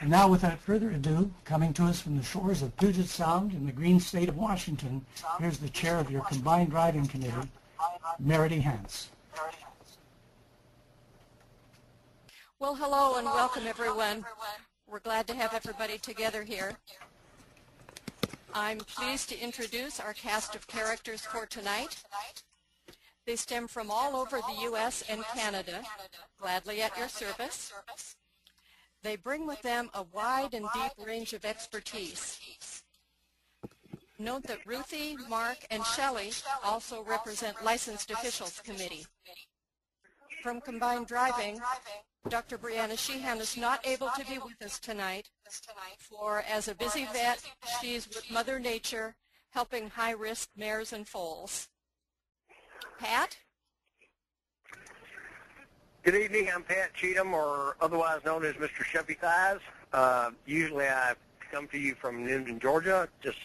And now, without further ado, coming to us from the shores of Puget Sound in the green state of Washington, here's the chair of your Combined Driving Committee, Meredith Hance. Well, hello and welcome, everyone. We're glad to have everybody together here. I'm pleased to introduce our cast of characters for tonight. They stem from all over the U.S. and Canada, gladly at your service. They bring with them a wide and deep range of expertise. Note that Ruthie, Mark, and Shelley also represent Licensed Officials Committee. From Combined Driving, Dr. Brianna Sheehan is not able to be with us tonight, for as a busy vet, she's with Mother Nature, helping high-risk mares and foals. Pat? Good evening, I'm Pat Cheatham, or otherwise known as Mr. Chevy Thighs. Usually I come to you from Newton, Georgia, just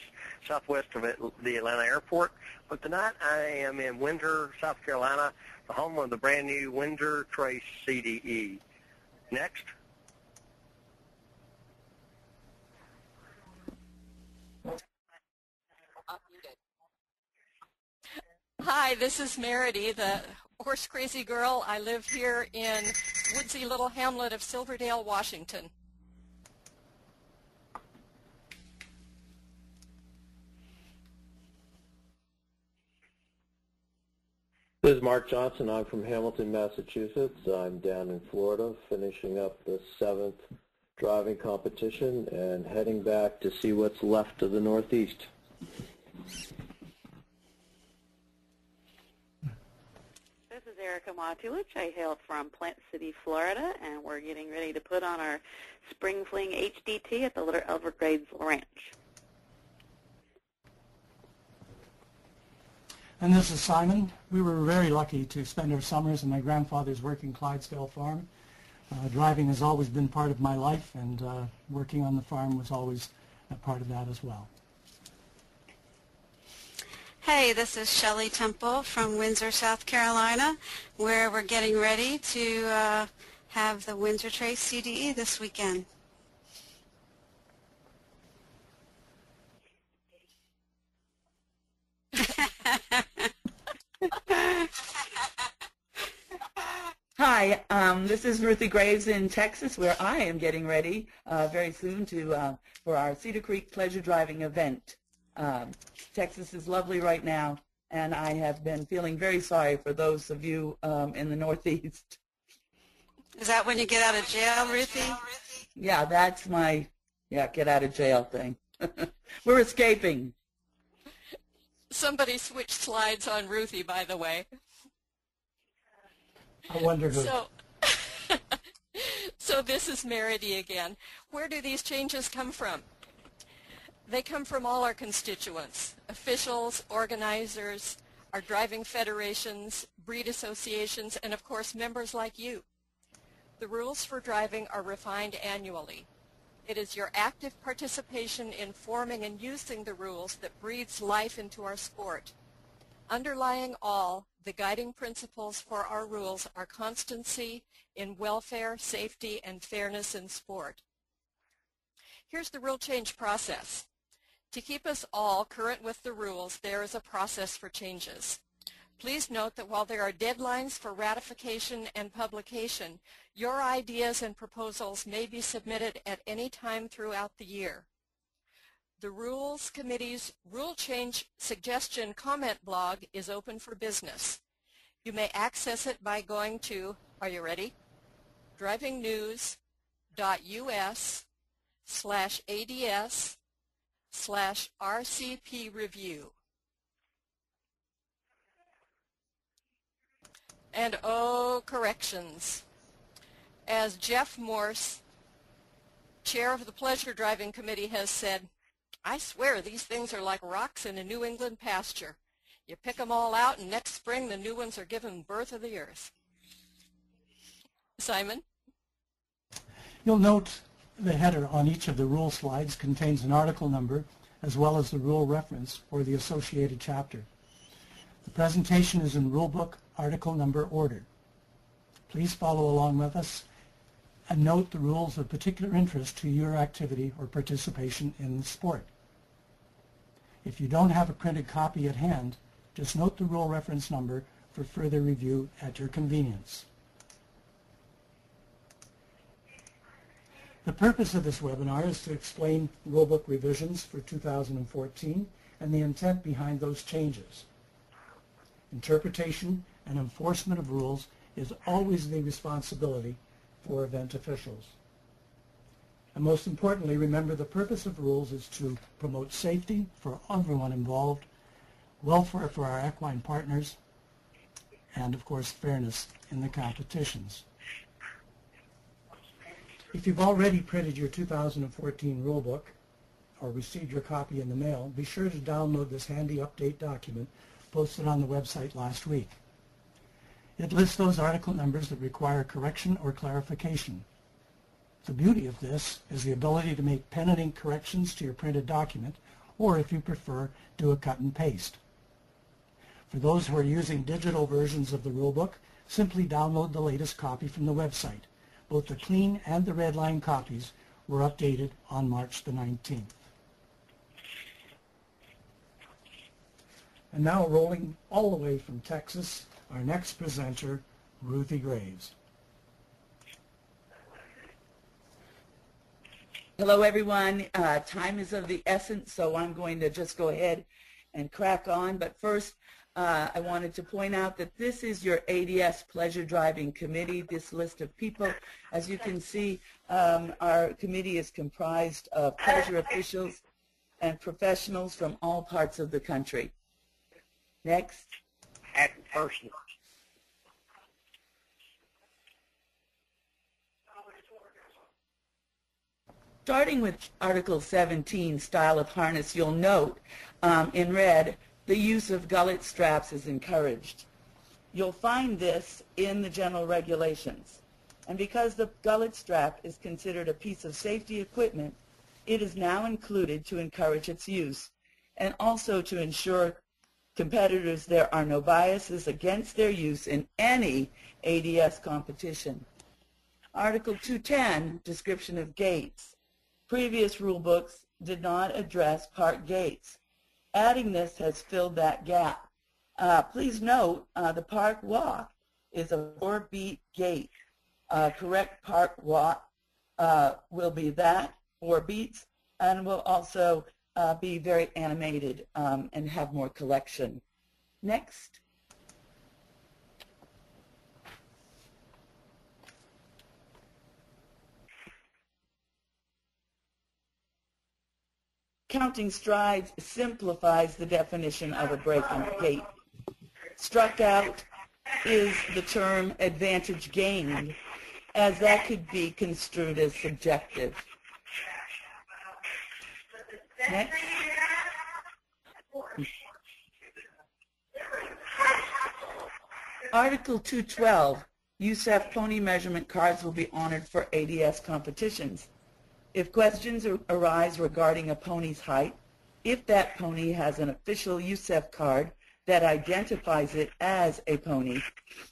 southwest of the Atlanta airport. But tonight I am in Windsor, South Carolina, the home of the brand new Windsor Trace CDE. Next. Hi, this is Meredith, the horse crazy girl. I live here in woodsy little hamlet of Silverdale, Washington. This is Mark Johnson. I'm from Hamilton, Massachusetts. I'm down in Florida finishing up the 7th driving competition and heading back to see what's left of the Northeast. This is Erica Matulich. I hail from Plant City, Florida, and we're getting ready to put on our Spring Fling HDT at the Little Everglades Ranch. And this is Simon. We were very lucky to spend our summers in my grandfather's working Clydesdale farm. Driving has always been part of my life, and working on the farm was always a part of that as well. Hey, this is Shelley Temple from Windsor, South Carolina, where we're getting ready to have the Windsor Trace CDE this weekend. Hi, this is Ruthie Graves in Texas, where I am getting ready very soon to for our Cedar Creek Pleasure Driving event. Texas is lovely right now, and I have been feeling very sorry for those of you in the Northeast. Is that when you get out of jail, Ruthie? Yeah, that's my get out of jail thing. We're escaping. Somebody switched slides on Ruthie, by the way. I wonder who. So this is Meredith again. Where do these changes come from? They come from all our constituents, officials, organizers, our driving federations, breed associations, and of course members like you. The rules for driving are refined annually. It is your active participation in forming and using the rules that breathes life into our sport. Underlying all, the guiding principles for our rules are constancy in welfare, safety, and fairness in sport. Here's the rule change process. To keep us all current with the rules, there is a process for changes. Please note that while there are deadlines for ratification and publication, your ideas and proposals may be submitted at any time throughout the year. The Rules Committee's Rule Change Suggestion Comment blog is open for business. You may access it by going to, are you ready? drivingnews.us/ADS/RCP review. And oh, corrections. As Jeff Morse, chair of the Pleasure Driving Committee, has said, I swear these things are like rocks in a New England pasture. You pick them all out, and next spring the new ones are giving birth of the earth. Simon? You'll note the header on each of the rule slides contains an article number as well as the rule reference for the associated chapter. The presentation is in Rulebook article number order. Please follow along with us and note the rules of particular interest to your activity or participation in the sport. If you don't have a printed copy at hand, just note the rule reference number for further review at your convenience. The purpose of this webinar is to explain rulebook revisions for 2014 and the intent behind those changes. Interpretation and enforcement of rules is always the responsibility for event officials. And most importantly, remember the purpose of rules is to promote safety for everyone involved, welfare for our equine partners, and of course fairness in the competitions. If you've already printed your 2014 rulebook or received your copy in the mail, be sure to download this handy update document posted on the website last week. It lists those article numbers that require correction or clarification. The beauty of this is the ability to make pen and ink corrections to your printed document, or if you prefer, do a cut and paste. For those who are using digital versions of the rulebook, simply download the latest copy from the website. Both the clean and the red line copies were updated on March the 19th. And now rolling all the way from Texas, our next presenter, Ruthie Graves. Hello, everyone. Time is of the essence, so I'm going to just go ahead and crack on. But first, I wanted to point out that this is your ADS Pleasure Driving Committee, this list of people. As you can see, our committee is comprised of pleasure officials and professionals from all parts of the country. Next. Happy person. Starting with Article 17, Style of Harness, you'll note in red, the use of gullet straps is encouraged. You'll find this in the general regulations. And because the gullet strap is considered a piece of safety equipment, it is now included to encourage its use and also to ensure competitors there are no biases against their use in any ADS competition. Article 210, Description of Gaits. Previous rule books did not address park gaits. Adding this has filled that gap. Please note the park walk is a 4-beat gait. Correct park walk will be that, 4 beats, and will also be very animated and have more collection. Next. Counting strides simplifies the definition of a breaking gait. Struck out is the term advantage gained, as that could be construed as subjective. Next. Article 212, USEF pony measurement cards will be honored for ADS competitions. If questions arise regarding a pony's height, if that pony has an official USEF card that identifies it as a pony,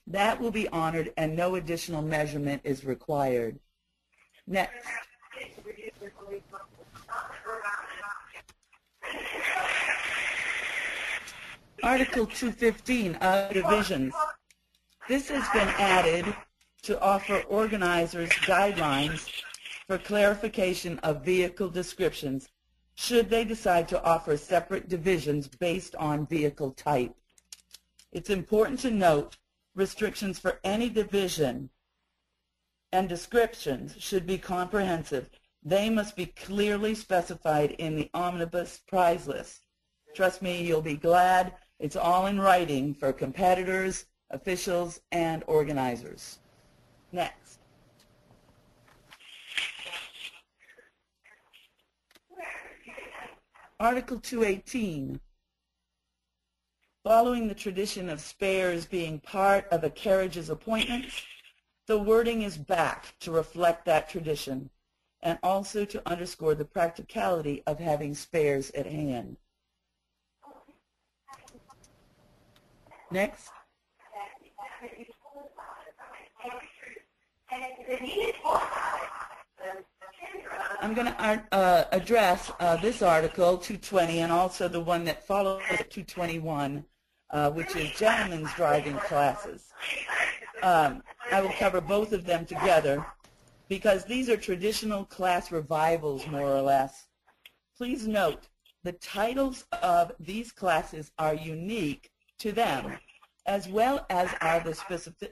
that will be honored and no additional measurement is required. Next. Article 215 of divisions. This has been added to offer organizers guidelines for clarification of vehicle descriptions should they decide to offer separate divisions based on vehicle type. It's important to note restrictions for any division and descriptions should be comprehensive. They must be clearly specified in the omnibus prize list. Trust me, you'll be glad it's all in writing for competitors, officials, and organizers. Next. Article 218. Following the tradition of spares being part of a carriage's appointments, the wording is back to reflect that tradition and also to underscore the practicality of having spares at hand. Next. I'm going to address this article, 220, and also the one that follows at 221, which is gentlemen's driving classes. I will cover both of them together because these are traditional class revivals, more or less. Please note, the titles of these classes are unique to them, as well as are the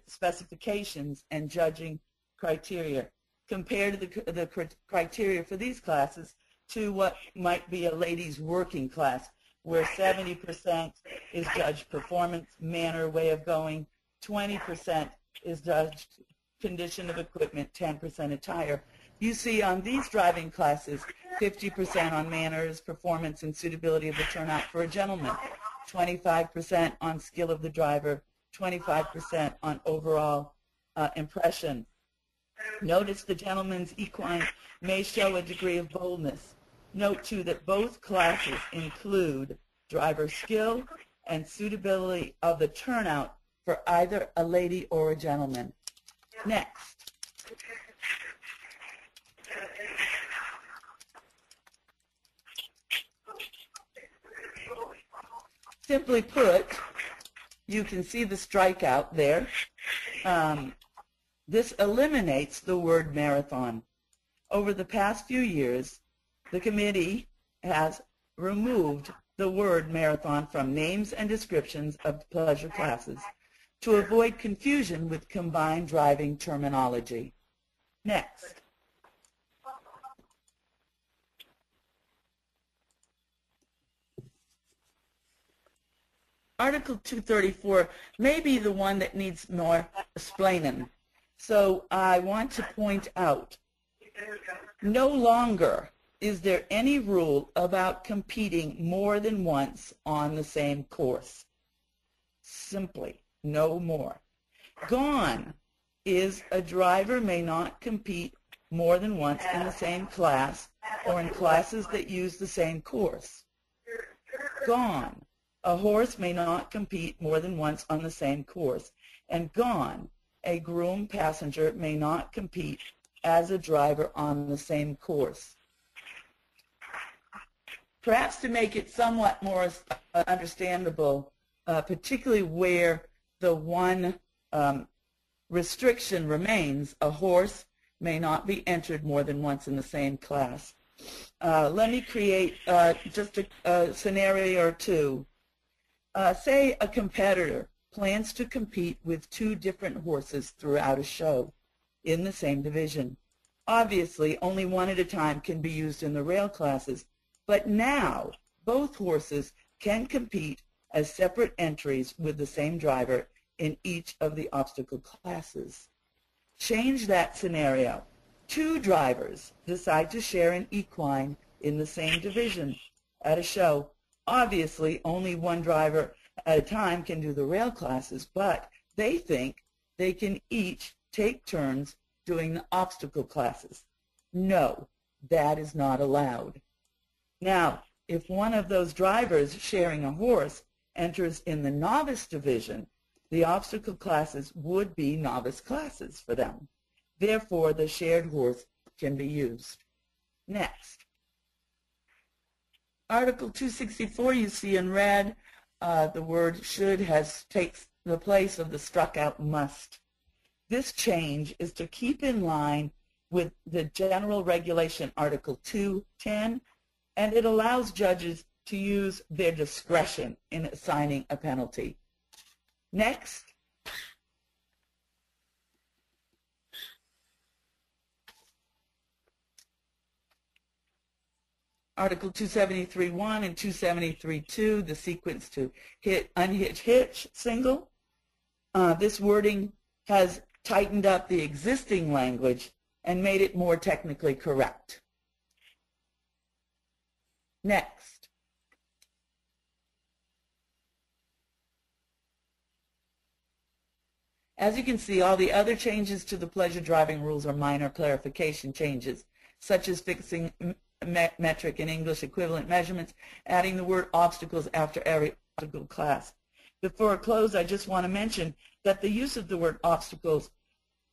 specifications and judging criteria. Compare the criteria for these classes to what might be a ladies' working class, where 70% is judged performance, manner, way of going, 20% is judged condition of equipment, 10% attire. You see on these driving classes, 50% on manners, performance, and suitability of the turnout for a gentleman, 25% on skill of the driver, 25% on overall impression. Notice the gentleman's equine may show a degree of boldness. Note, too, that both classes include driver skill and suitability of the turnout for either a lady or a gentleman. Next. Simply put, you can see the strikeout there. This eliminates the word marathon. Over the past few years, the committee has removed the word marathon from names and descriptions of pleasure classes to avoid confusion with combined driving terminology. Next. Article 234 may be the one that needs more explaining. So I want to point out, no longer is there any rule about competing more than once on the same course. Simply, no more. Gone is a driver may not compete more than once in the same class or in classes that use the same course. Gone. A horse may not compete more than once on the same course. And gone. A groom passenger may not compete as a driver on the same course. Perhaps to make it somewhat more understandable, particularly where the one restriction remains, a horse may not be entered more than once in the same class. Let me create just a scenario or two. Say a competitor plans to compete with two different horses throughout a show in the same division. Obviously, only one at a time can be used in the rail classes, but now both horses can compete as separate entries with the same driver in each of the obstacle classes. Change that scenario. Two drivers decide to share an equine in the same division at a show. Obviously, only one driver at a time can do the rail classes, but they think they can each take turns doing the obstacle classes. No, that is not allowed. Now, if one of those drivers sharing a horse enters in the novice division, the obstacle classes would be novice classes for them. Therefore, the shared horse can be used. Next. Article 264, you see in red, the word should takes the place of the struck out must. This change is to keep in line with the general regulation, Article 210, and it allows judges to use their discretion in assigning a penalty. Next. Article 273.1 and 273.2, the sequence to hit, unhitch, hitch, single. This wording has tightened up the existing language and made it more technically correct. Next. As you can see, all the other changes to the pleasure driving rules are minor clarification changes, such as fixing metric and English equivalent measurements, adding the word obstacles after every obstacle class. Before I close, I just want to mention that the use of the word obstacles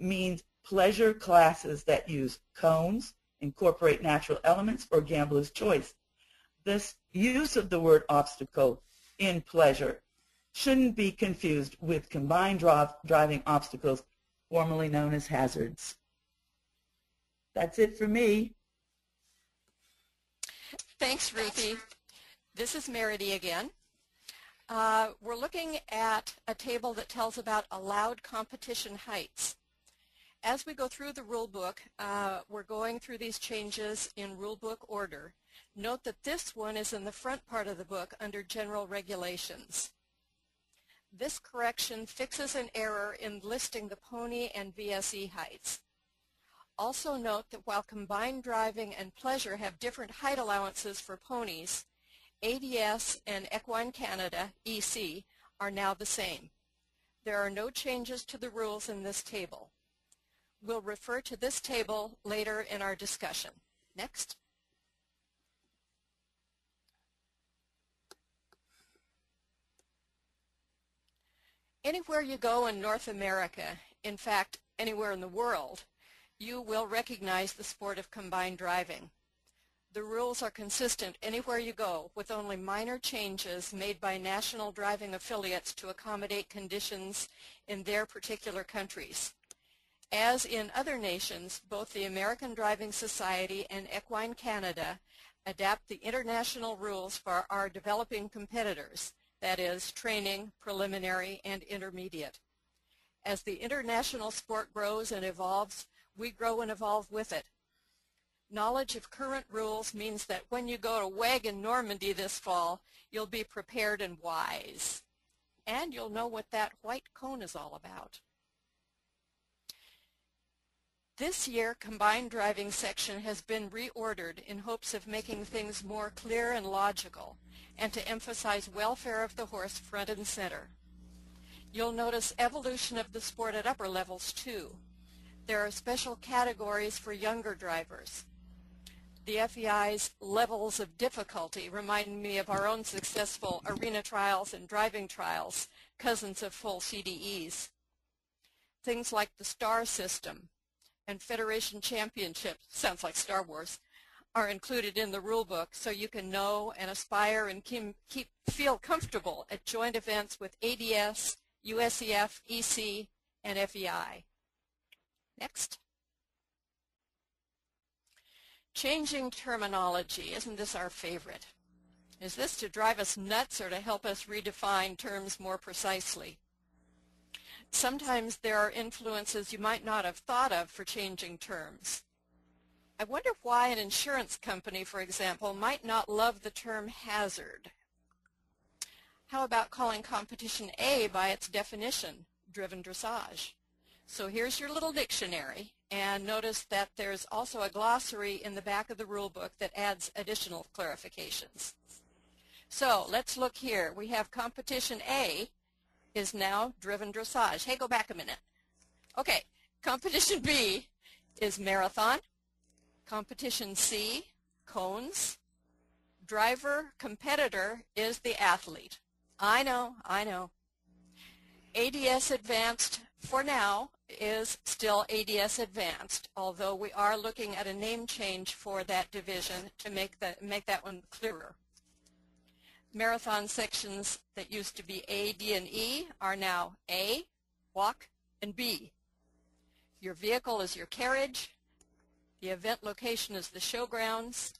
means pleasure classes that use cones, incorporate natural elements, or gambler's choice. This use of the word obstacle in pleasure shouldn't be confused with combined driving obstacles, formerly known as hazards. That's it for me. Thanks, Ruthie. This is Meredy again. We're looking at a table that tells about allowed competition heights. As we go through the rule book, we're going through these changes in rule book order. Note that this one is in the front part of the book under General Regulations. This correction fixes an error in listing the pony and VSE heights. Also note that while combined driving and pleasure have different height allowances for ponies, ADS and Equine Canada, EC, are now the same. There are no changes to the rules in this table. We'll refer to this table later in our discussion. Next. Anywhere you go in North America, in fact, anywhere in the world, you will recognize the sport of combined driving. The rules are consistent anywhere you go, with only minor changes made by national driving affiliates to accommodate conditions in their particular countries. As in other nations, both the American Driving Society and Equine Canada adapt the international rules for our developing competitors, that is, training, preliminary, and intermediate. As the international sport grows and evolves, we grow and evolve with it. Knowledge of current rules means that when you go to Wagon Normandy this fall, you'll be prepared and wise. And you'll know what that white cone is all about. This year, combined driving section has been reordered in hopes of making things more clear and logical, and to emphasize welfare of the horse front and center. You'll notice evolution of the sport at upper levels too. There are special categories for younger drivers. The FEI's levels of difficulty remind me of our own successful arena trials and driving trials, cousins of full CDEs. Things like the STAR system and Federation Championships, sounds like Star Wars, are included in the rule book so you can know and aspire and feel comfortable at joint events with ADS, USEF, EC, and FEI. Next. Changing terminology, isn't this our favorite? Is this to drive us nuts or to help us redefine terms more precisely? Sometimes there are influences you might not have thought of for changing terms. I wonder why an insurance company, for example, might not love the term hazard. How about calling competition A by its definition, driven dressage? So here's your little dictionary, and notice that there's also a glossary in the back of the rule book that adds additional clarifications. So let's look here. We have competition A is now driven dressage. Hey, go back a minute. Okay, competition B is marathon. Competition C, cones. Driver, competitor is the athlete. I know. ADS Advanced, for now, is still ADS Advanced, although we are looking at a name change for that division to make that one clearer. Marathon sections that used to be A, D, and E are now A, walk, and B. Your vehicle is your carriage. The event location is the showgrounds.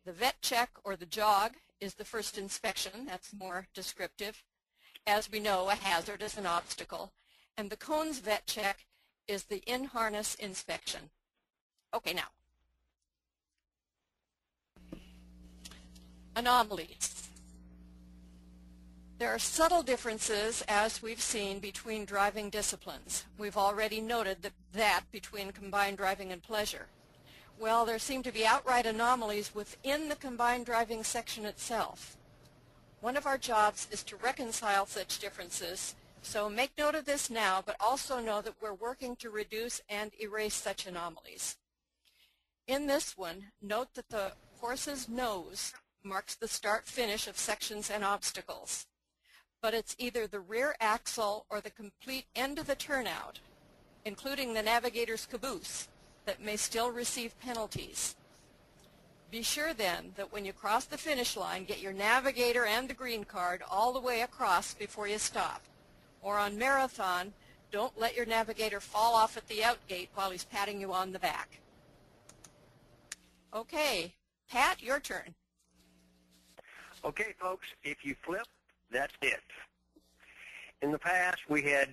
The vet check or the jog is the first inspection. That's more descriptive. As we know, a hazard is an obstacle. And the cones vet check is the in-harness inspection. Okay, now. Anomalies. There are subtle differences, as we've seen, between driving disciplines. We've already noted that between combined driving and pleasure. Well, there seem to be outright anomalies within the combined driving section itself. One of our jobs is to reconcile such differences, so make note of this now, but also know that we're working to reduce and erase such anomalies. In this one, note that the horse's nose marks the start-finish of sections and obstacles, but it's either the rear axle or the complete end of the turnout, including the navigator's caboose, that may still receive penalties. Be sure then that when you cross the finish line, get your navigator and the green card all the way across before you stop. Or on marathon, don't let your navigator fall off at the out gate while he's patting you on the back. Okay, Pat, your turn. Okay, folks, if you flip, that's it. In the past, we had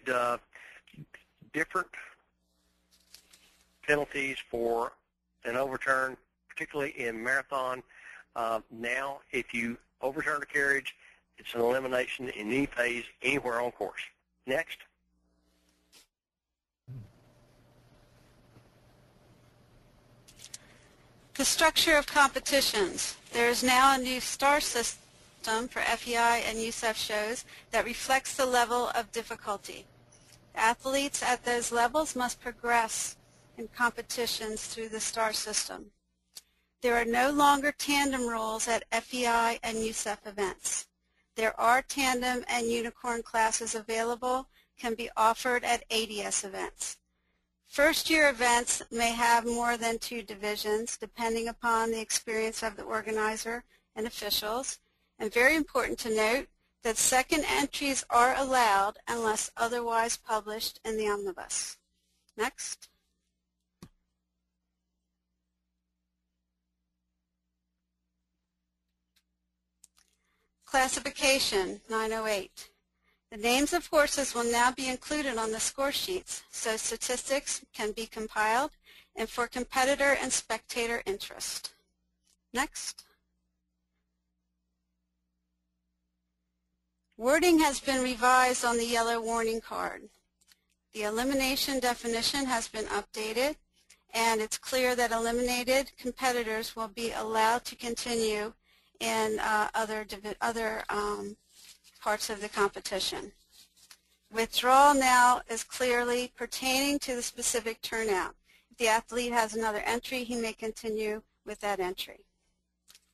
different penalties for an overturn, particularly in marathon. Now, if you overturn a carriage, it's an elimination in any phase, anywhere on course. Next. The structure of competitions. There is now a new star system for FEI and USEF shows that reflects the level of difficulty. Athletes at those levels must progress in competitions through the star system. There are no longer tandem rules at FEI and USEF events. There are tandem and unicorn classes available, can be offered at ADS events. First-year events may have more than 2 divisions, depending upon the experience of the organizer and officials. And very important to note that second entries are allowed unless otherwise published in the omnibus. Next. Classification 908. The names of horses will now be included on the score sheets, so statistics can be compiled and for competitor and spectator interest. Next. Wording has been revised on the yellow warning card. The elimination definition has been updated, and it's clear that eliminated competitors will be allowed to continue in other parts of the competition. Withdrawal now is clearly pertaining to the specific turnout. If the athlete has another entry, he may continue with that entry.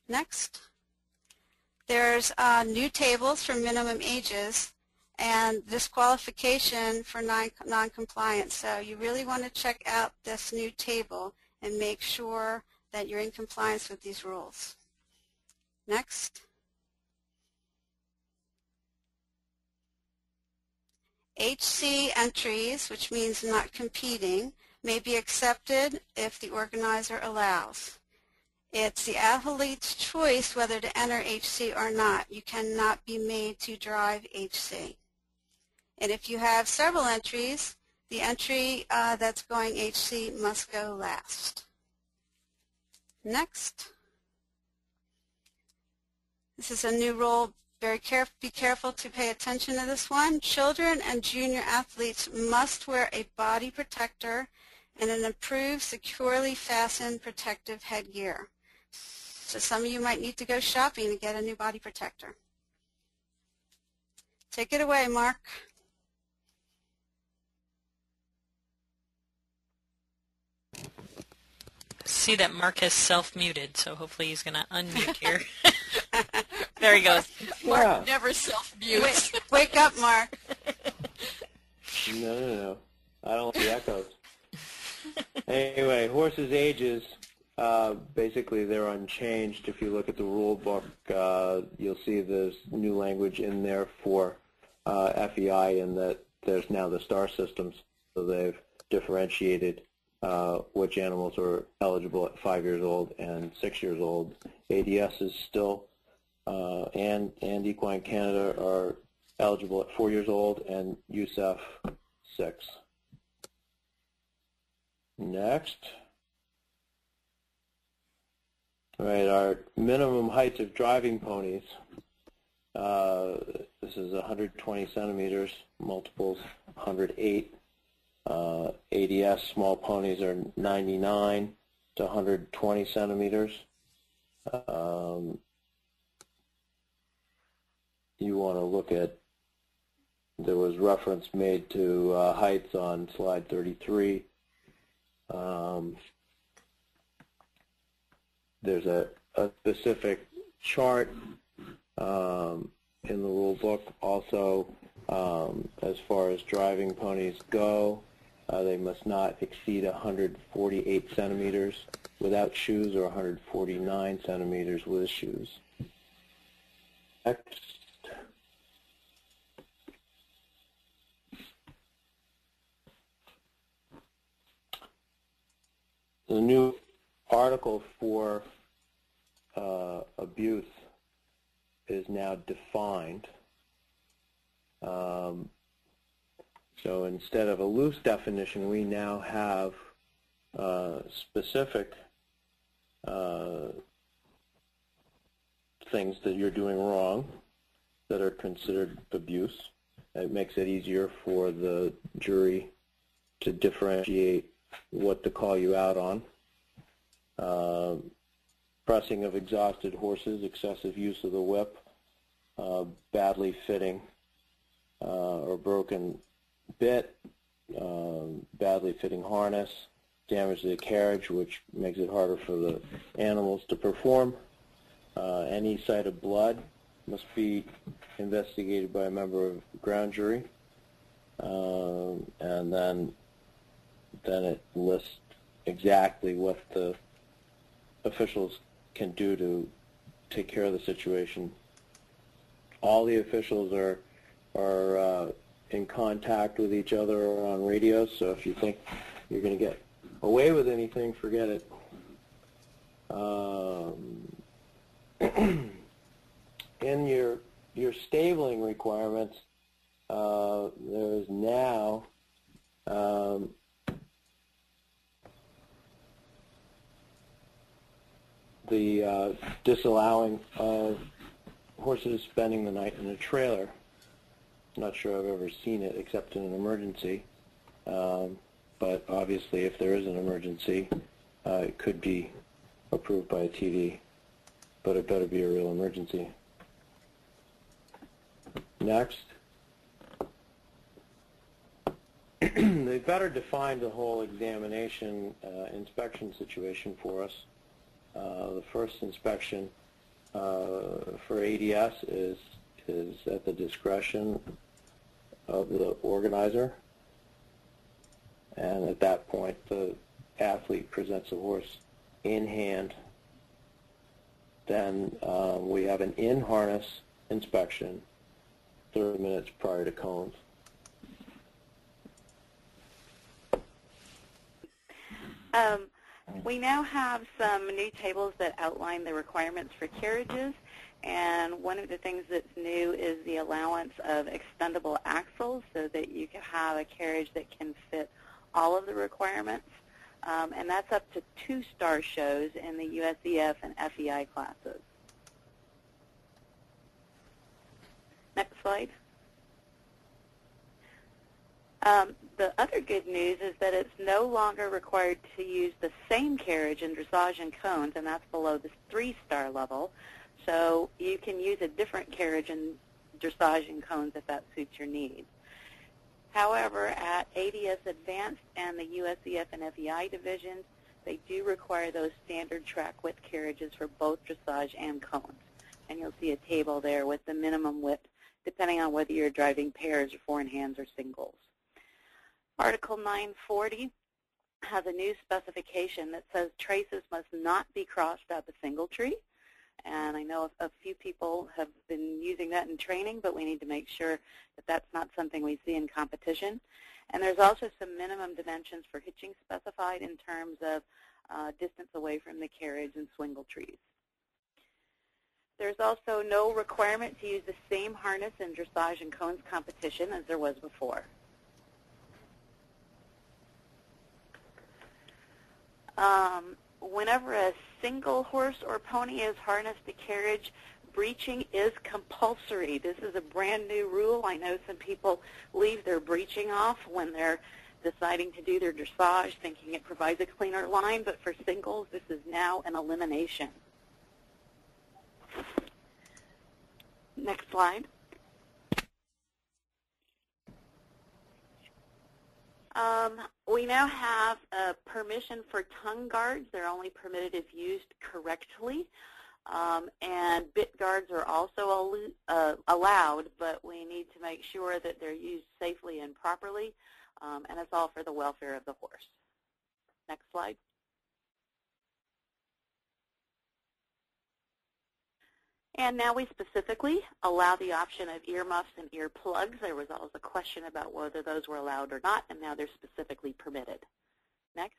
Next. There's new tables for minimum ages and disqualification for non-compliance. So you really want to check out this new table and make sure that you're in compliance with these rules. Next. HC entries, which means not competing, may be accepted if the organizer allows. It's the athlete's choice whether to enter HC or not. You cannot be made to drive HC. And if you have several entries, the entry that's going HC must go last. Next. This is a new rule. Be careful to pay attention to this one. Children and junior athletes must wear a body protector and an improved, securely fastened protective headgear. So some of you might need to go shopping to get a new body protector. Take it away, Mark. See that Mark has self-muted, so hopefully he's going to unmute here. There he goes. Mark never self-mutes. Wake up, Mark. No. I don't like the echoes. Anyway, horses' ages, basically they're unchanged. If you look at the rule book, you'll see there's new language in there for FEI, and that there's now the star systems, so they've differentiated which animals are eligible at 5 years old and 6 years old. ADS is still, and Equine Canada are eligible at 4 years old, and USEF 6. Next. All right, our minimum heights of driving ponies. This is 120 centimeters, multiples 108. ADS small ponies are 99 to 120 centimeters. You want to look at, there was reference made to heights on slide 33. There's a specific chart in the rule book also as far as driving ponies go. They must not exceed 148 centimeters without shoes or 149 centimeters with shoes. Next. The new article for abuse is now defined. So instead of a loose definition, we now have specific things that you're doing wrong that are considered abuse. It makes it easier for the jury to differentiate what to call you out on. Pressing of exhausted horses, excessive use of the whip, badly fitting or broken bit, badly fitting harness, damage to the carriage, which makes it harder for the animals to perform. Any sight of blood must be investigated by a member of the ground jury. And then it lists exactly what the officials can do to take care of the situation. All the officials are in contact with each other on radio, so if you think you're going to get away with anything, forget it. In your stabling requirements, there is now the disallowing of horses spending the night in a trailer. Not sure I've ever seen it except in an emergency, but obviously if there is an emergency, it could be approved by a TV, but it better be a real emergency. Next. They better define the whole examination inspection situation for us. The first inspection for ADS is at the discretion of the organizer, and at that point the athlete presents a horse in hand. Then we have an in-harness inspection 30 minutes prior to cones. We now have some new tables that outline the requirements for carriages, and one of the things that's new is the allowance of extendable axles so that you can have a carriage that can fit all of the requirements, and that's up to 2-star shows in the USEF and FEI classes. Next slide. The other good news is that it's no longer required to use the same carriage in dressage and cones, and that's below the 3-star level. So you can use a different carriage in dressage and cones if that suits your needs. However, at ADS Advanced and the USEF and FEI divisions, they do require those standard track width carriages for both dressage and cones. And you'll see a table there with the minimum width, depending on whether you're driving pairs or 4-in-hands or singles. Article 940 has a new specification that says traces must not be crossed at the single tree. And I know a few people have been using that in training, but we need to make sure that that's not something we see in competition. And there's also some minimum dimensions for hitching specified in terms of distance away from the carriage and swingle trees. There's also no requirement to use the same harness in dressage and cones competition as there was before. Whenever a single horse or pony is harnessed to carriage, breeching is compulsory. This is a brand new rule. I know some people leave their breeching off when they're deciding to do their dressage, thinking it provides a cleaner line, but for singles, this is now an elimination. Next slide. We now have permission for tongue guards. They're only permitted if used correctly. And bit guards are also allowed, but we need to make sure that they're used safely and properly. and it's all for the welfare of the horse. Next slide. And now we specifically allow the option of earmuffs and earplugs. There was always a question about whether those were allowed or not, and now they're specifically permitted. Next.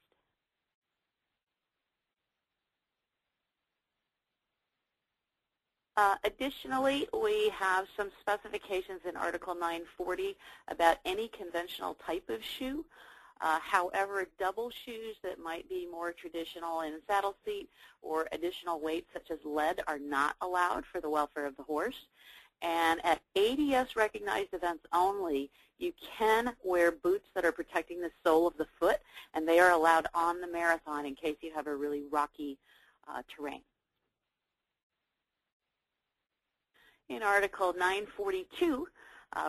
Additionally, we have some specifications in Article 940 about any conventional type of shoe. However, double shoes that might be more traditional in saddle seat or additional weights such as lead are not allowed for the welfare of the horse. And at ADS recognized events only, you can wear boots that are protecting the sole of the foot, and they are allowed on the marathon in case you have a really rocky terrain. In Article 942,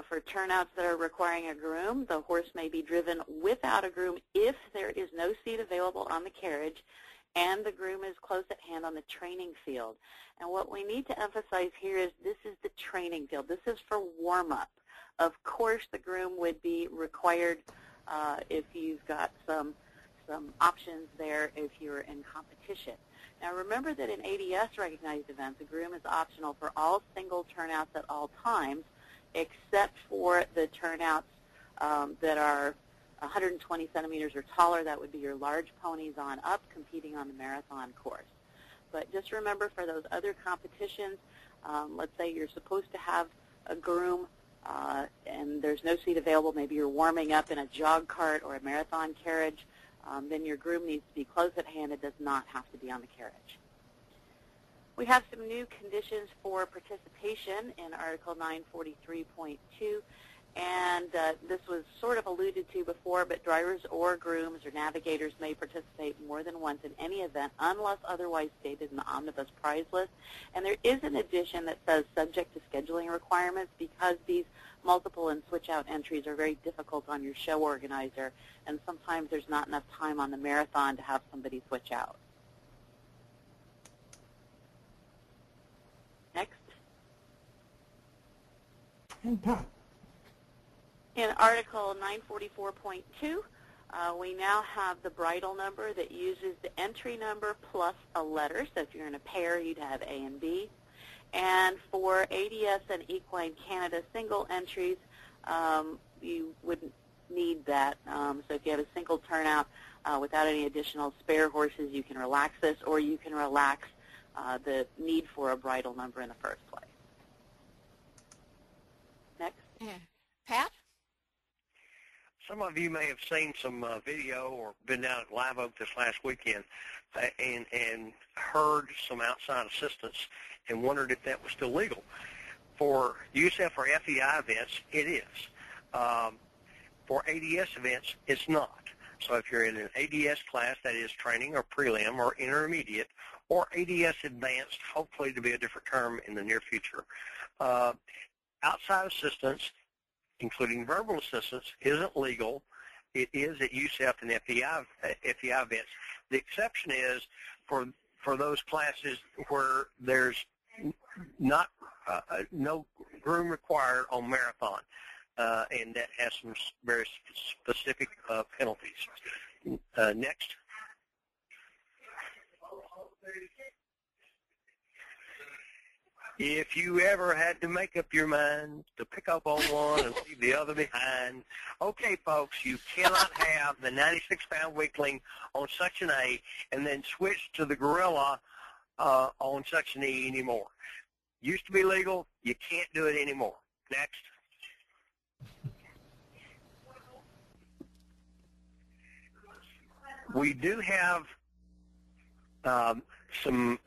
for turnouts that are requiring a groom, the horse may be driven without a groom if there is no seat available on the carriage and the groom is close at hand on the training field. And what we need to emphasize here is this is the training field. This is for warm-up. Of course, the groom would be required if you've got some options there if you're in competition. Now remember that in ADS recognized events, a groom is optional for all single turnouts at all times, except for the turnouts that are 120 centimeters or taller. That would be your large ponies on up competing on the marathon course. But just remember for those other competitions, let's say you're supposed to have a groom and there's no seat available, maybe you're warming up in a jog cart or a marathon carriage, then your groom needs to be close at hand. It does not have to be on the carriage. We have some new conditions for participation in Article 943.2, and this was sort of alluded to before, but drivers or grooms or navigators may participate more than once in any event unless otherwise stated in the omnibus prize list. And there is an addition that says subject to scheduling requirements because these multiple and switch-out entries are very difficult on your show organizer, and sometimes there's not enough time on the marathon to have somebody switch out. Next. And Pat. In Article 944.2, we now have the bridle number that uses the entry number plus a letter. So if you're in a pair, you'd have A and B. And for ADS and Equine Canada single entries, you wouldn't need that. So if you have a single turnout without any additional spare horses, you can relax this, or you can relax the need for a bridle number in the first place. Next. Yeah. Pat? Some of you may have seen some video or been down at Live Oak this last weekend and heard some outside assistance and wondered if that was still legal. For USF or FEI events, it is. For ADS events, it's not. So if you're in an ADS class, that is training or prelim or intermediate, or ADS advanced, hopefully to be a different term in the near future, outside assistance, including verbal assistance, isn't legal. It is at USF and FEI events. The exception is for those classes where there's not no groom required on marathon, and that has some very specific penalties. Next. If you ever had to make up your mind to pick up on one and leave the other behind, okay, folks, you cannot have the 96-pound weakling on Section A and then switch to the gorilla on Section E anymore. Used to be legal. You can't do it anymore. Next. We do have some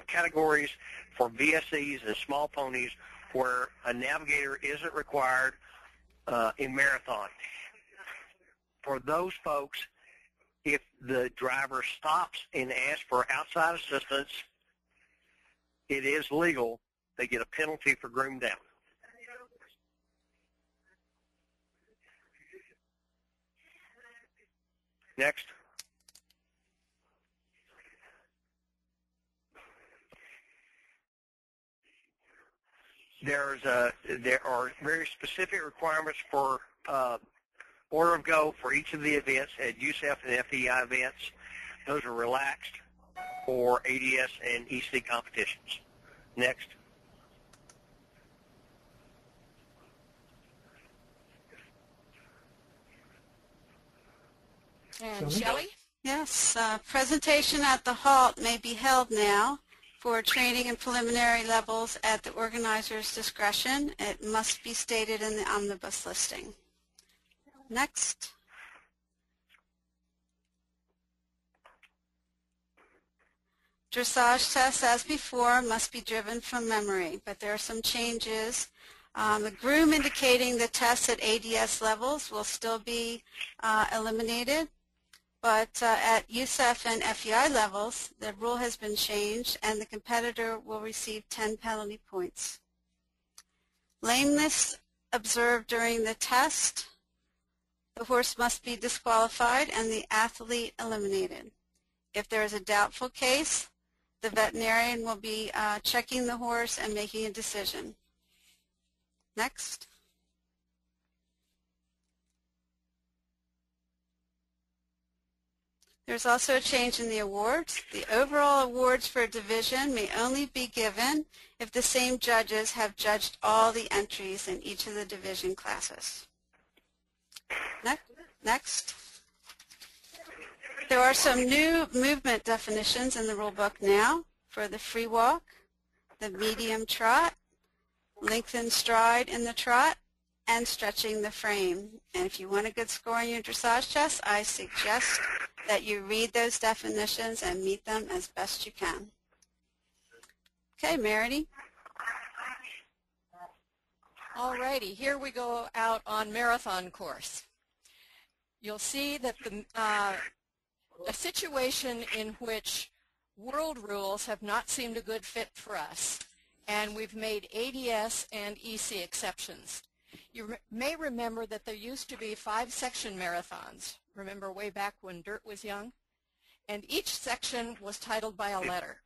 categories for VSEs and small ponies where a navigator isn't required in marathon. For those folks, if the driver stops and asks for outside assistance, it is legal. They get a penalty for groom down. Next. There are very specific requirements for order of go for each of the events at USEF and FEI events. Those are relaxed for ADS and EC competitions. Next. And Shelley? Yes, presentation at the halt may be held now for training and preliminary levels at the organizer's discretion. It must be stated in the omnibus listing. Next. Dressage tests, as before, must be driven from memory, but there are some changes. The groom indicating the tests at ADS levels will still be eliminated, but at USEF and FEI levels, the rule has been changed and the competitor will receive 10 penalty points. Lameness observed during the test, the horse must be disqualified and the athlete eliminated. If there is a doubtful case, the veterinarian will be checking the horse and making a decision. Next. There's also a change in the awards. The overall awards for a division may only be given if the same judges have judged all the entries in each of the division classes. Next. There are some new movement definitions in the rule book now for the free walk, the medium trot, lengthened stride in the trot, and stretching the frame. And if you want a good score on your dressage test, I suggest that you read those definitions and meet them as best you can. Okay, Merity. All righty, here we go out on marathon course. You'll see that a situation in which world rules have not seemed a good fit for us, and we've made ADS and EC exceptions. You may remember that there used to be 5-section marathons. Remember way back when dirt was young? And each section was titled by a letter.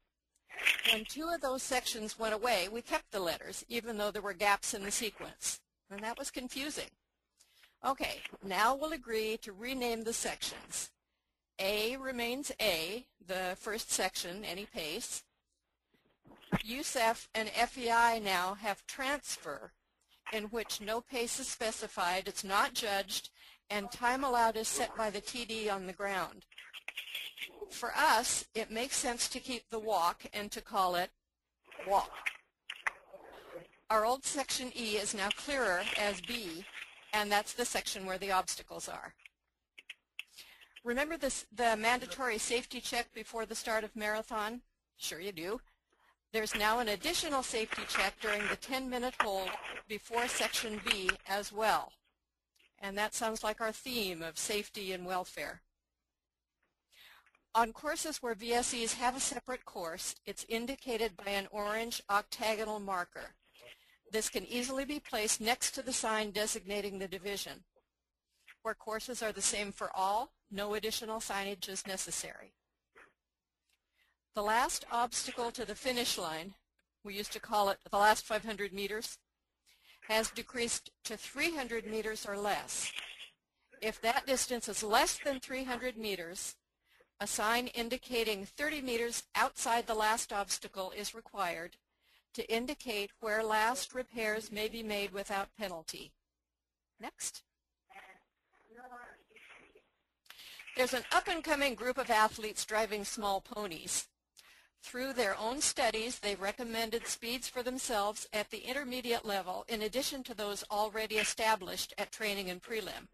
When 2 of those sections went away, we kept the letters, even though there were gaps in the sequence. And that was confusing. Okay, now we'll agree to rename the sections. A remains A, the first section, any pace. USEF and FEI now have transfer, in which no pace is specified, it's not judged, and time allowed is set by the TD on the ground. For us, it makes sense to keep the walk and to call it walk. Our old section E is now clearer as B, and that's the section where the obstacles are. Remember the mandatory safety check before the start of marathon? Sure you do. There's now an additional safety check during the 10-minute hold before section B as well. And that sounds like our theme of safety and welfare. On courses where VSEs have a separate course, it's indicated by an orange octagonal marker. This can easily be placed next to the sign designating the division. Where courses are the same for all, no additional signage is necessary. The last obstacle to the finish line, we used to call it the last 500 meters, has decreased to 300 meters or less. If that distance is less than 300 meters, a sign indicating 30 meters outside the last obstacle is required to indicate where last repairs may be made without penalty. Next. There's an up-and-coming group of athletes driving small ponies. Through their own studies, they've recommended speeds for themselves at the intermediate level in addition to those already established at training and prelim.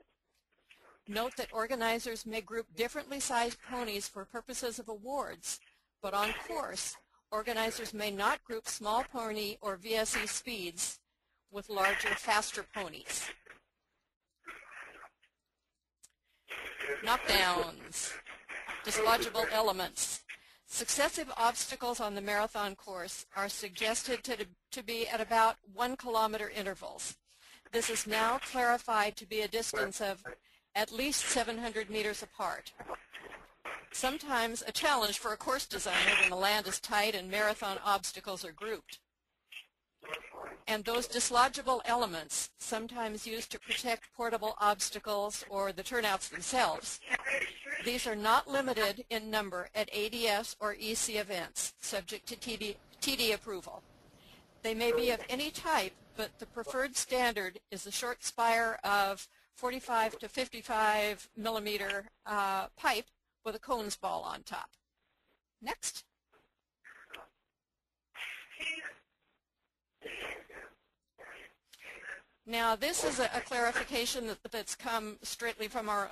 Note that organizers may group differently sized ponies for purposes of awards, but on course, organizers may not group small pony or VSE speeds with larger, faster ponies. Knockdowns, dislodgeable elements. Successive obstacles on the marathon course are suggested to be at about 1 kilometer intervals. This is now clarified to be a distance of at least 700 meters apart. Sometimes a challenge for a course designer when the land is tight and marathon obstacles are grouped. And those dislodgeable elements, sometimes used to protect portable obstacles or the turnouts themselves, these are not limited in number at ADS or EC events, subject to TD approval. They may be of any type, but the preferred standard is a short spire of 45 to 55 millimeter pipe with a cones ball on top. Next. Now, this is a clarification that's come straight from our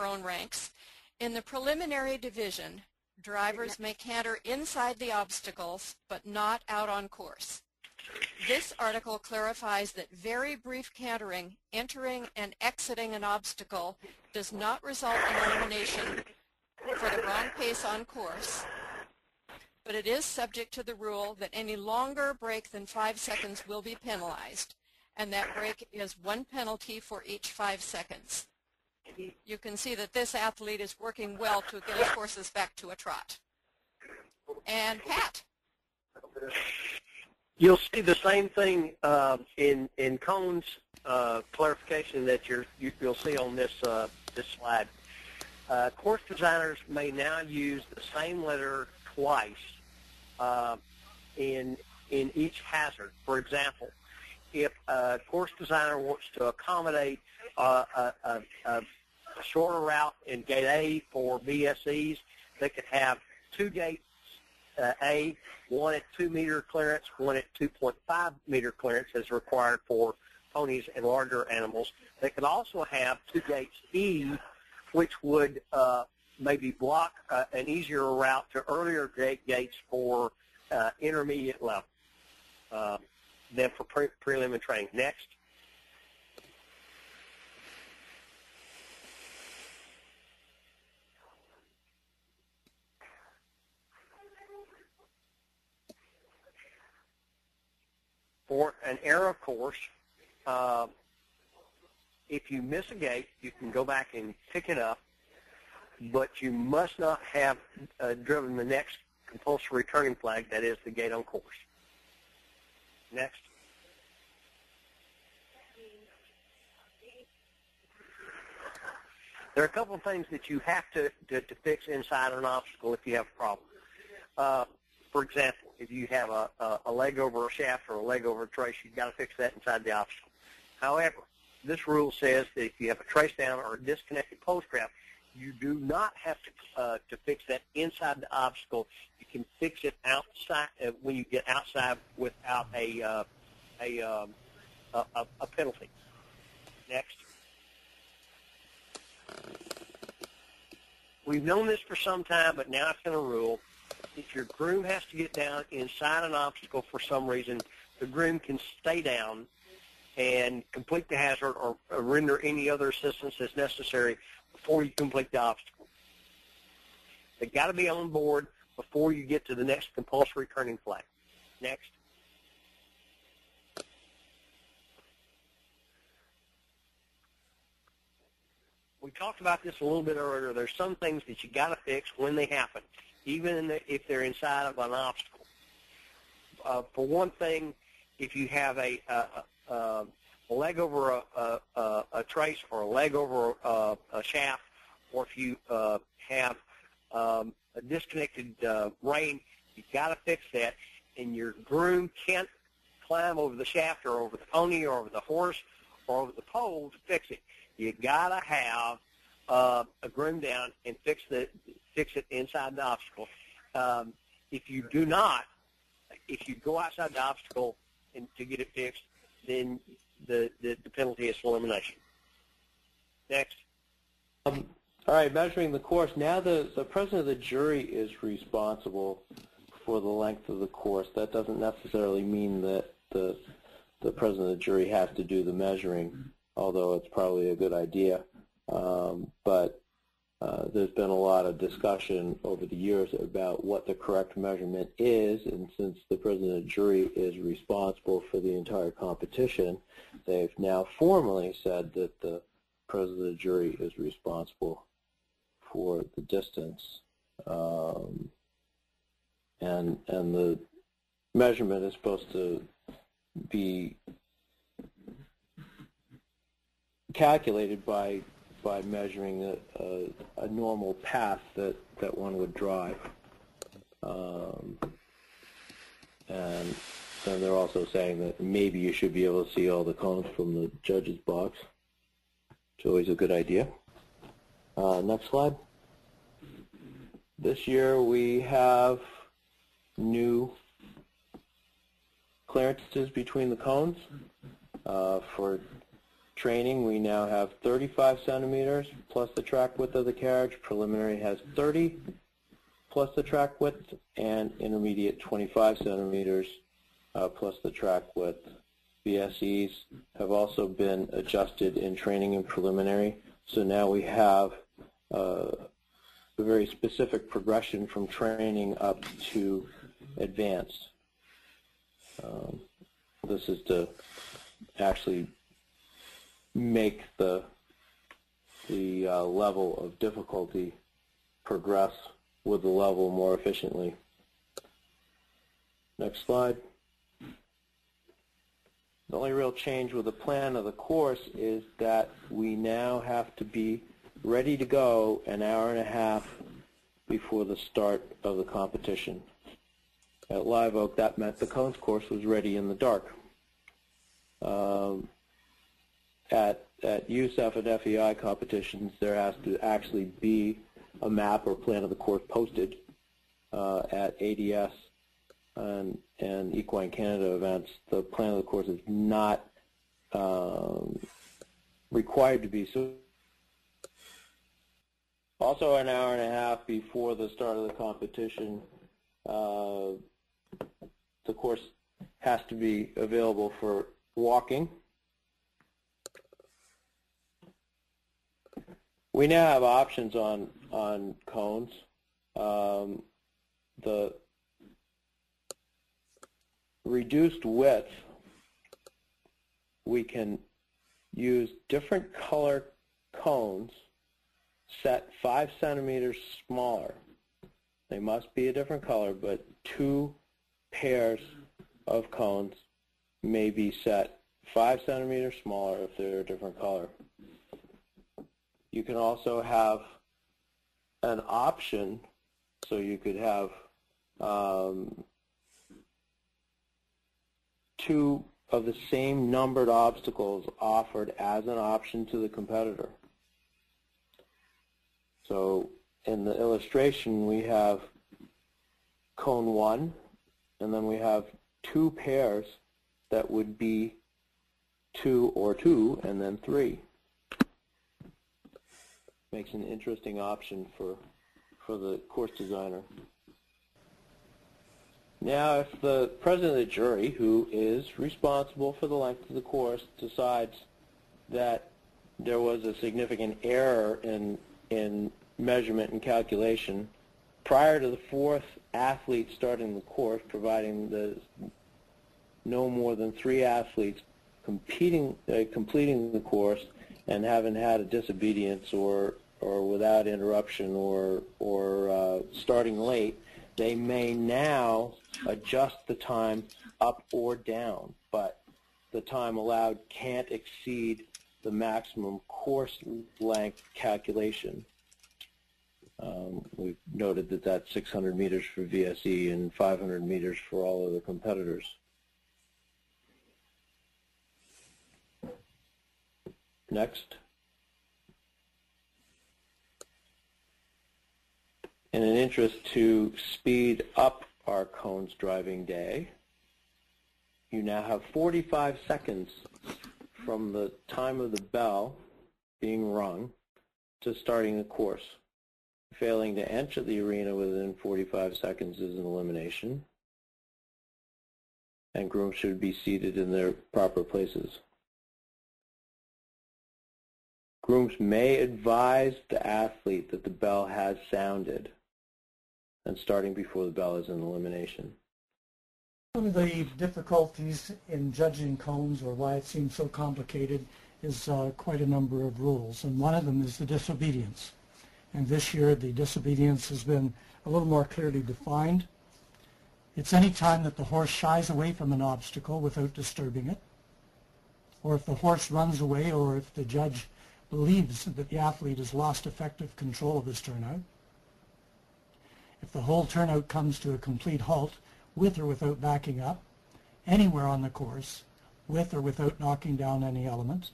own ranks. In the preliminary division, drivers may canter inside the obstacles, but not out on course. This article clarifies that very brief cantering, entering and exiting an obstacle, does not result in elimination for the wrong pace on course, but it is subject to the rule that any longer break than 5 seconds will be penalized, and that break is 1 penalty for each 5 seconds. You can see that this athlete is working well to get his horses back to a trot. And Pat. You'll see the same thing in Cohn's clarification that you'll see on this slide. Course designers may now use the same letter twice in each hazard. For example, if a course designer wants to accommodate a shorter route in Gate A for BSEs, they could have 2 gates A, one at 2 meter clearance, one at 2.5 meter clearance as required for ponies and larger animals. They could also have 2 gates E, which would maybe block an easier route to earlier gates for intermediate level than for prelim and training. Next. For an error course, if you miss a gate, you can go back and pick it up, but you must not have driven the next compulsory turning flag, that is the gate on course. Next. There are a couple of things that you have to fix inside an obstacle if you have a problem. For example, if you have a leg over a shaft or a leg over a trace, you've got to fix that inside the obstacle. However, this rule says that if you have a trace down or a disconnected post strap, you do not have to fix that inside the obstacle. You can fix it outside when you get outside without a penalty. Next. We've known this for some time, but now it's in a rule. If your groom has to get down inside an obstacle for some reason, the groom can stay down and complete the hazard or render any other assistance as necessary before you complete the obstacle. They've got to be on board before you get to the next compulsory turning flag. Next. We talked about this a little bit earlier. There's some things that you got to fix when they happen, even if they're inside of an obstacle. For one thing, if you have a leg over a trace or a leg over a shaft, or if you have a disconnected rein, you've got to fix that. And your groom can't climb over the shaft or over the pony or over the horse or over the pole to fix it. You got to have a groom down and fix it inside the obstacle. If you do not, if you go outside the obstacle and to get it fixed, then the penalty is elimination. Next. All right, measuring the course. Now the president of the jury is responsible for the length of the course. That doesn't necessarily mean that the president of the jury has to do the measuring, although it's probably a good idea. But there's been a lot of discussion over the years about what the correct measurement is, and since the president of the jury is responsible for the entire competition, they've now formally said that the president of the jury is responsible for the distance. And the measurement is supposed to be calculated by measuring a normal path that one would drive. And then they're also saying that maybe you should be able to see all the cones from the judge's box. It's always a good idea. Next slide. This year we have new clearances between the cones. For training, we now have 35 centimeters plus the track width of the carriage. Preliminary has 30 plus the track width, and intermediate 25 centimeters plus the track width. VSEs have also been adjusted in training and preliminary, so now we have a very specific progression from training up to advanced. This is to actually make the level of difficulty progress with the level more efficiently. Next slide. The only real change with the plan of the course is that we now have to be ready to go an hour and a half before the start of the competition. At Live Oak, that meant the cones course was ready in the dark. At USEF and FEI competitions, there has to actually be a map or plan of the course posted. At ADS and Equine Canada events, the plan of the course is not required to be. So also an hour and a half before the start of the competition, the course has to be available for walking. We now have options on cones. The reduced width, we can use different color cones set 5 centimeters smaller. They must be a different color, but 2 pairs of cones may be set 5 centimeters smaller if they're a different color. You can also have an option, so you could have 2 of the same numbered obstacles offered as an option to the competitor. So in the illustration, we have cone 1, and then we have 2 pairs that would be 2 or 2, and then 3. Makes an interesting option for the course designer. Now, if the president of the jury, who is responsible for the length of the course, decides that there was a significant error in measurement and calculation prior to the 4th athlete starting the course, providing the no more than 3 athletes completing the course and haven't had a disobedience or without interruption or starting late, they may now adjust the time up or down, but the time allowed can't exceed the maximum course length calculation. We've noted that that's 600 meters for VSE and 500 meters for all of the competitors. Next. In an interest to speed up our cones driving day, you now have 45 seconds from the time of the bell being rung to starting the course. Failing to enter the arena within 45 seconds is an elimination, and grooms should be seated in their proper places. Grooms may advise the athlete that the bell has sounded, and starting before the bell is an elimination. One of the difficulties in judging cones, or why it seems so complicated, is quite a number of rules, and one of them is the disobedience. And this year the disobedience has been a little more clearly defined. It's any time that the horse shies away from an obstacle without disturbing it, or if the horse runs away, or if the judge believes that the athlete has lost effective control of his turnout. If the whole turnout comes to a complete halt, with or without backing up, anywhere on the course, with or without knocking down any element,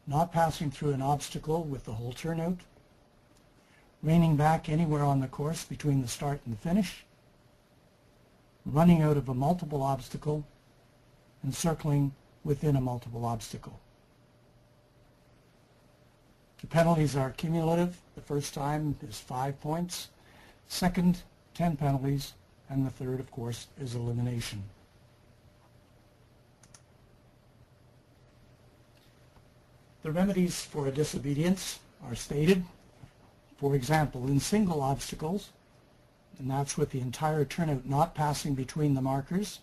not passing through an obstacle with the whole turnout, reining back anywhere on the course between the start and the finish, running out of a multiple obstacle, and circling within a multiple obstacle. The penalties are cumulative. The first time is 5 points, second 10 penalties, and the third, of course, is elimination. The remedies for a disobedience are stated. For example, in single obstacles, and that's with the entire turnout not passing between the markers,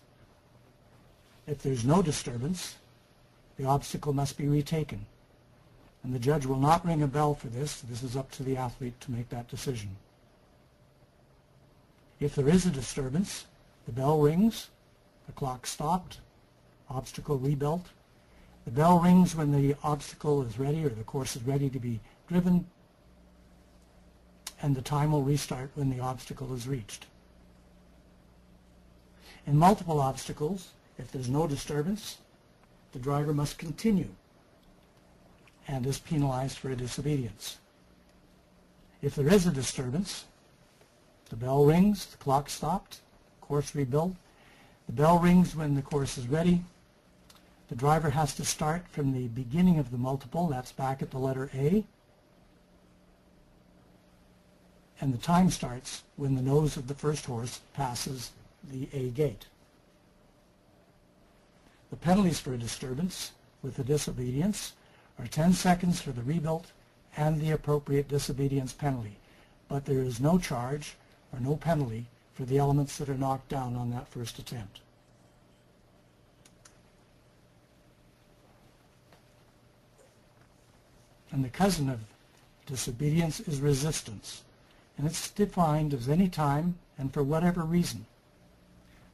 if there's no disturbance, the obstacle must be retaken. And the judge will not ring a bell for this. This is up to the athlete to make that decision. If there is a disturbance, the bell rings, the clock stopped, obstacle rebuilt. The bell rings when the obstacle is ready or the course is ready to be driven, and the time will restart when the obstacle is reached. In multiple obstacles, if there's no disturbance, the driver must continue and is penalized for a disobedience. If there is a disturbance, the bell rings, the clock stopped, course rebuilt. The bell rings when the course is ready. The driver has to start from the beginning of the multiple, that's back at the letter A, and the time starts when the nose of the first horse passes the A gate. The penalties for a disturbance with a disobedience are 10 seconds for the rebuilt and the appropriate disobedience penalty, but there is no charge or no penalty for the elements that are knocked down on that first attempt. And the cousin of disobedience is resistance. And it's defined as any time and for whatever reason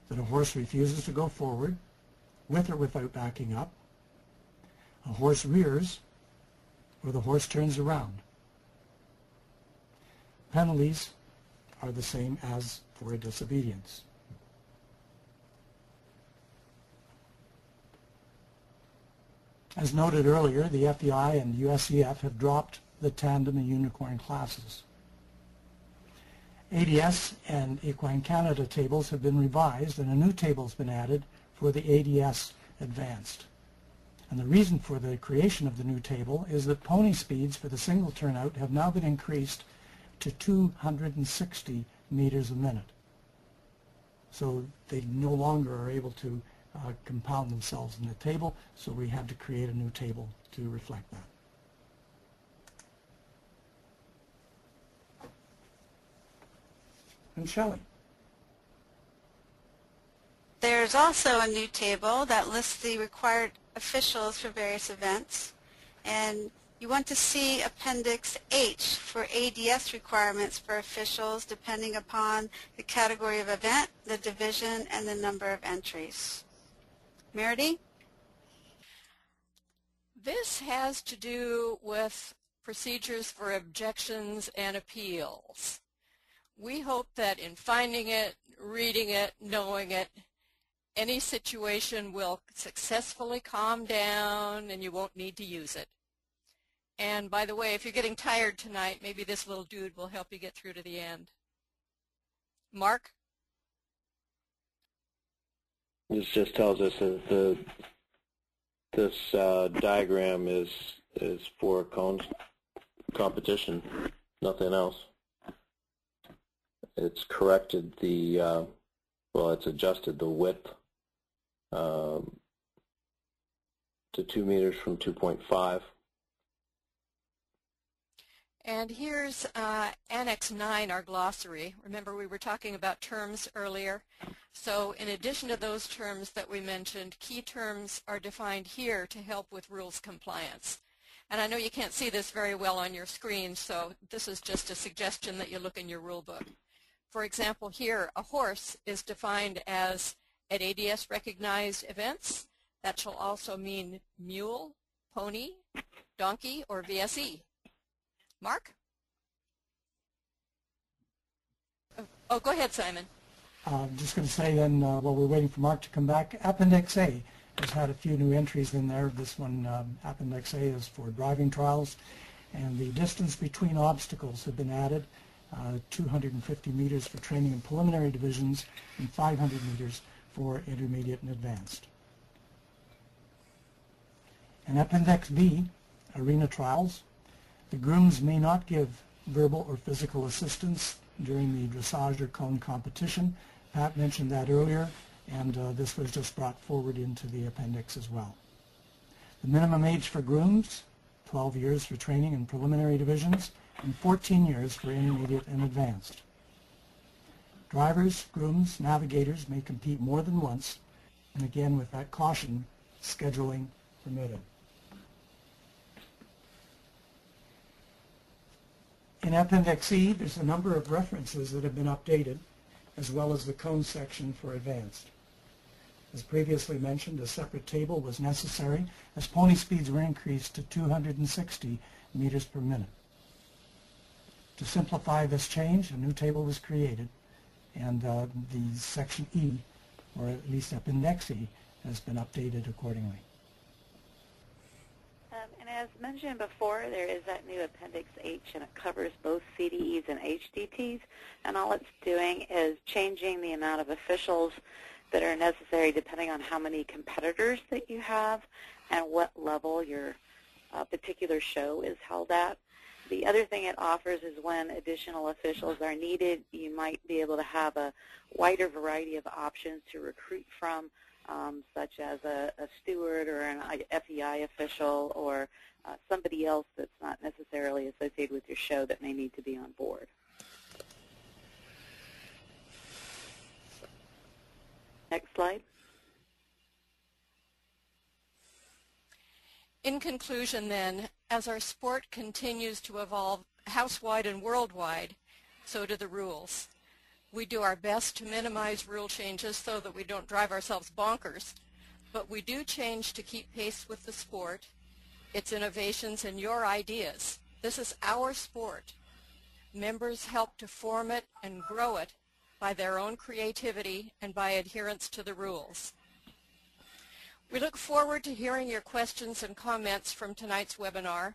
that a horse refuses to go forward, with or without backing up, a horse rears, or the horse turns around. Penalties are the same as for a disobedience. As noted earlier, the FEI and USEF have dropped the tandem and unicorn classes. ADS and Equine Canada tables have been revised, and a new table has been added for the ADS Advanced. And the reason for the creation of the new table is that pony speeds for the single turnout have now been increased to 260 meters a minute. So they no longer are able to compound themselves in the table, so we had to create a new table to reflect that. And Shelley. There's also a new table that lists the required officials for various events, and you want to see Appendix H for ADS requirements for officials depending upon the category of event, the division, and the number of entries. Meredy? This has to do with procedures for objections and appeals. We hope that in finding it, reading it, knowing it, any situation will successfully calm down and you won't need to use it. And by the way, if you're getting tired tonight, maybe this little dude will help you get through to the end. Mark? This just tells us that this diagram is for competition, nothing else. It's corrected the, it's adjusted the width to 2 meters from 2.5. And here's Annex 9, our glossary. Remember we were talking about terms earlier. So in addition to those terms that we mentioned, key terms are defined here to help with rules compliance. And I know you can't see this very well on your screen, so this is just a suggestion that you look in your rule book. For example, here, a horse is defined as at ADS recognized events. That shall also mean mule, pony, donkey, or VSE. Mark? Oh, go ahead, Simon. I'm just going to say then, while we're waiting for Mark to come back, Appendix A has had a few new entries in there. This one, Appendix A, is for driving trials, and the distance between obstacles have been added, 250 meters for training and preliminary divisions, and 500 meters for intermediate and advanced. In Appendix B, arena trials, the grooms may not give verbal or physical assistance during the dressage or cone competition. Pat mentioned that earlier, and this was just brought forward into the appendix as well. The minimum age for grooms, 12 years for training and preliminary divisions, and 14 years for intermediate and advanced. Drivers, grooms, navigators may compete more than once, and again with that caution, scheduling permitted. In Appendix C, there's a number of references that have been updated, as well as the cone section for advanced. As previously mentioned, a separate table was necessary as pony speeds were increased to 260 meters per minute. To simplify this change, a new table was created, and the Section E, or at least Appendix E, has been updated accordingly. And as mentioned before, there is that new Appendix H, and it covers both CDEs and HDTs, and all it's doing is changing the amount of officials that are necessary depending on how many competitors that you have and what level your particular show is held at. The other thing it offers is when additional officials are needed, you might be able to have a wider variety of options to recruit from, such as a steward or an FEI official or somebody else that's not necessarily associated with your show that may need to be on board. Next slide. In conclusion then, as our sport continues to evolve housewide and worldwide, so do the rules. We do our best to minimize rule changes so that we don't drive ourselves bonkers, but we do change to keep pace with the sport, its innovations, and your ideas. This is our sport. Members help to form it and grow it by their own creativity and by adherence to the rules. We look forward to hearing your questions and comments from tonight's webinar.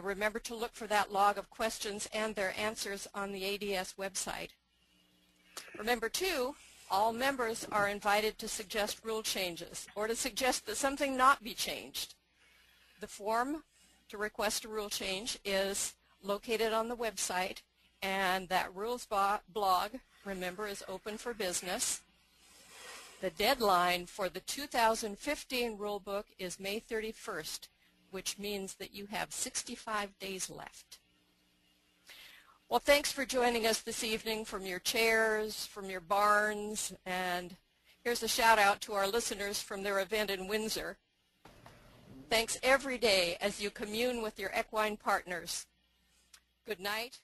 Remember to look for that log of questions and their answers on the ADS website. Remember, too, all members are invited to suggest rule changes or to suggest that something not be changed. The form to request a rule change is located on the website, and that rules blog, remember, is open for business. The deadline for the 2015 rulebook is May 31st, which means that you have 65 days left. Well, thanks for joining us this evening from your chairs, from your barns, and here's a shout out to our listeners from their event in Windsor. Thanks every day as you commune with your equine partners. Good night.